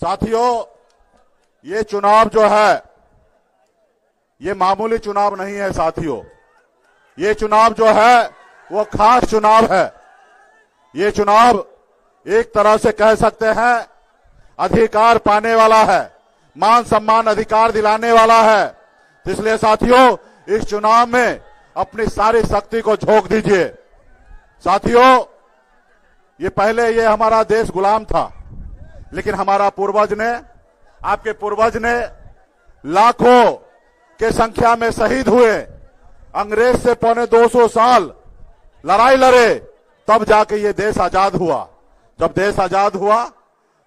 साथियों, ये चुनाव जो है ये मामूली चुनाव नहीं है साथियों। ये चुनाव जो है वो खास चुनाव है। ये चुनाव एक तरह से कह सकते हैं अधिकार पाने वाला है, मान सम्मान अधिकार दिलाने वाला है। इसलिए साथियों, इस चुनाव में अपनी सारी शक्ति को झोंक दीजिए। साथियों, ये पहले ये हमारा देश गुलाम था, लेकिन हमारा पूर्वज ने, आपके पूर्वज ने लाखों के संख्या में शहीद हुए, अंग्रेज से 250 साल लड़ाई लड़े, तब जाके ये देश आजाद हुआ। जब देश आजाद हुआ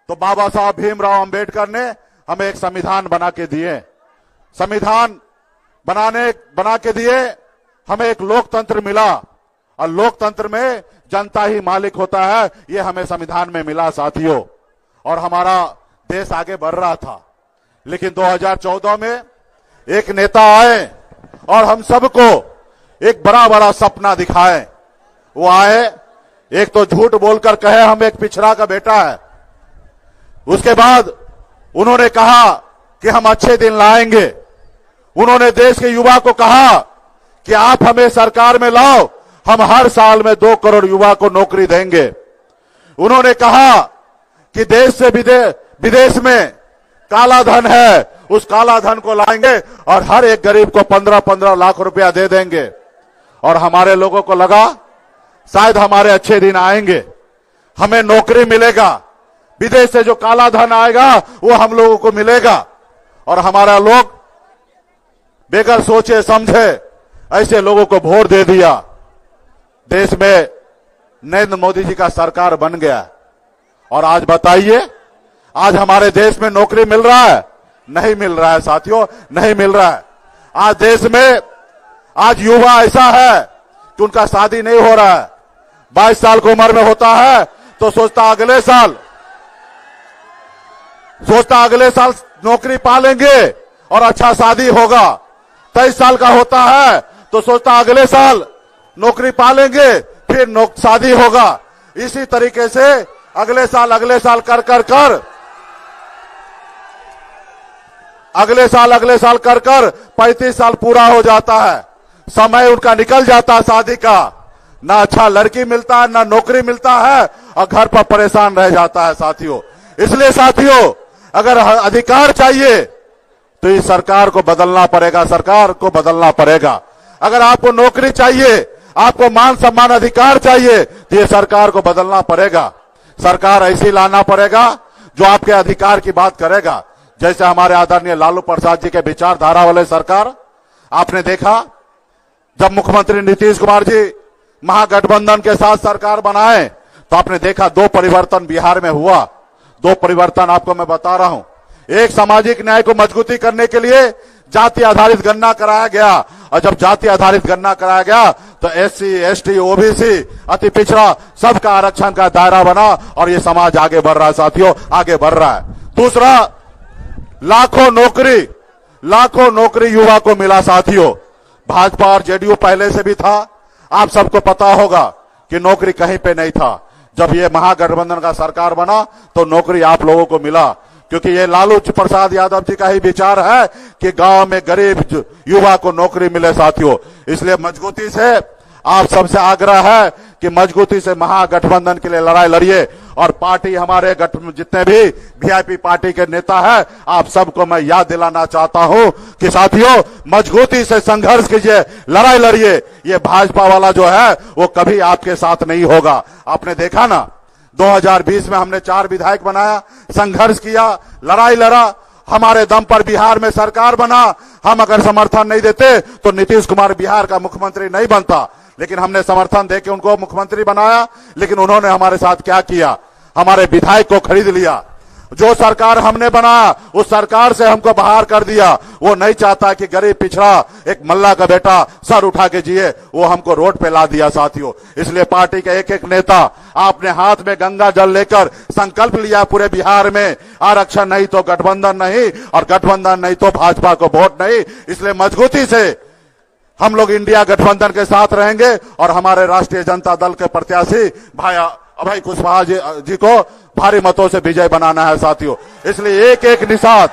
तो बाबा साहब भीमराव अंबेडकर ने हमें एक संविधान बना के दिए। संविधान बना के दिए, हमें एक लोकतंत्र मिला, और लोकतंत्र में जनता ही मालिक होता है, ये हमें संविधान में मिला साथियों। और हमारा देश आगे बढ़ रहा था। लेकिन 2014 में एक नेता आए और हम सबको एक बड़ा बड़ा सपना दिखाए। वो आए, एक तो झूठ बोलकर कहे हम एक पिछड़ा का बेटा है। उसके बाद उन्होंने कहा कि हम अच्छे दिन लाएंगे। उन्होंने देश के युवा को कहा कि आप हमें सरकार में लाओ, हम हर साल में 2 करोड़ युवा को नौकरी देंगे। उन्होंने कहा कि देश से विदेश में काला धन है, उस काला धन को लाएंगे और हर एक गरीब को 15-15 लाख रुपया दे देंगे। और हमारे लोगों को लगा शायद हमारे अच्छे दिन आएंगे, हमें नौकरी मिलेगा, विदेश से जो काला धन आएगा वो हम लोगों को मिलेगा। और हमारा लोग बेगर सोचे समझे ऐसे लोगों को वोट दे दिया। देश में नरेंद्र मोदी जी का सरकार बन गया। और आज बताइए, आज हमारे देश में नौकरी मिल रहा है? नहीं मिल रहा है साथियों, नहीं मिल रहा है। आज देश में आज युवा ऐसा है कि उनका शादी नहीं हो रहा है। 22 साल की उम्र में होता है तो सोचता अगले साल नौकरी पा लेंगे और अच्छा शादी होगा। 23 साल का होता है तो सोचता अगले साल नौकरी पा लेंगे, फिर शादी होगा। इसी तरीके से अगले साल अगले साल कर कर 35 साल पूरा हो जाता है। समय उनका निकल जाता है शादी का, ना अच्छा लड़की मिलता है, ना नौकरी मिलता है, और घर पर परेशान रह जाता है साथियों। इसलिए साथियों, अगर अधिकार चाहिए तो इस सरकार को बदलना पड़ेगा, सरकार को बदलना पड़ेगा। अगर आपको नौकरी चाहिए, आपको मान सम्मान अधिकार चाहिए, तो ये सरकार को बदलना पड़ेगा। सरकार ऐसी लाना पड़ेगा जो आपके अधिकार की बात करेगा। जैसे हमारे आदरणीय लालू प्रसाद जी के विचारधारा वाले सरकार, आपने देखा जब मुख्यमंत्री नीतीश कुमार जी महागठबंधन के साथ सरकार बनाए तो आपने देखा 2 परिवर्तन बिहार में हुआ। 2 परिवर्तन आपको मैं बता रहा हूं। एक, सामाजिक न्याय को मजबूती करने के लिए जाति आधारित गणना कराया गया, और जब जाति आधारित गणना कराया गया तो SC, ST, OBC, अति पिछड़ा सबका आरक्षण का दायरा बना और ये समाज आगे बढ़ रहा है साथियों, आगे बढ़ रहा है। दूसरा, लाखों नौकरी युवा को मिला साथियों। भाजपा और जेडीयू पहले से भी था, आप सबको पता होगा कि नौकरी कहीं पे नहीं था। जब ये महागठबंधन का सरकार बना तो नौकरी आप लोगों को मिला, क्योंकि ये लालू प्रसाद यादव जी का ही विचार है कि गांव में गरीब युवा को नौकरी मिले साथियों। इसलिए मजबूती से आप सबसे आग्रह है कि मजबूती से महागठबंधन के लिए लड़ाई लड़िए। और पार्टी, हमारे जितने भी वीआईपी पार्टी के नेता है, आप सबको मैं याद दिलाना चाहता हूं कि साथियों, मजबूती से संघर्ष कीजिए, लड़ाई लड़िए। ये भाजपा वाला जो है वो कभी आपके साथ नहीं होगा। आपने देखा ना, 2020 में हमने 4 विधायक बनाया, संघर्ष किया, लड़ाई लड़ा, हमारे दम पर बिहार में सरकार बना। हम अगर समर्थन नहीं देते तो नीतीश कुमार बिहार का मुख्यमंत्री नहीं बनता, लेकिन हमने समर्थन देके उनको मुख्यमंत्री बनाया। लेकिन उन्होंने हमारे साथ क्या किया? हमारे विधायक को खरीद लिया। जो सरकार हमने बनाया उस सरकार से हमको बाहर कर दिया। वो नहीं चाहता कि गरीब पिछड़ा एक मल्ला का बेटा सर उठा के जिए, वो हमको रोड पे ला दिया साथियों। इसलिए पार्टी के एक एक नेता आपने हाथ में गंगा जल लेकर संकल्प लिया पूरे बिहार में, आरक्षण नहीं तो गठबंधन नहीं, और गठबंधन नहीं तो भाजपा को वोट नहीं। इसलिए मजबूती से हम लोग इंडिया गठबंधन के साथ रहेंगे और हमारे राष्ट्रीय जनता दल के प्रत्याशी भाई अभय कुशवाहा जी को भारी मतों से विजय बनाना है साथियों। इसलिए एक एक निषाद,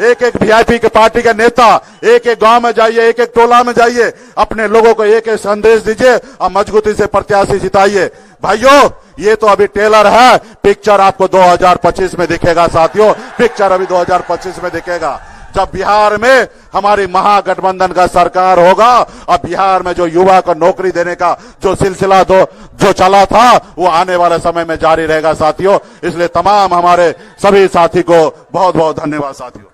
एक एक वीआईपी के पार्टी के नेता एक एक गांव में जाइए, एक एक टोला में जाइए, अपने लोगों को एक एक संदेश दीजिए और मजबूती से प्रत्याशी जिताइए। भाइयों, ये तो अभी टेलर है, पिक्चर आपको 2025 में दिखेगा साथियों। पिक्चर अभी 2025 में दिखेगा, जब बिहार में हमारी महागठबंधन का सरकार होगा और बिहार में जो युवा को नौकरी देने का जो सिलसिला जो चला था वो आने वाले समय में जारी रहेगा साथियों। इसलिए तमाम हमारे सभी साथी को बहुत बहुत धन्यवाद साथियों।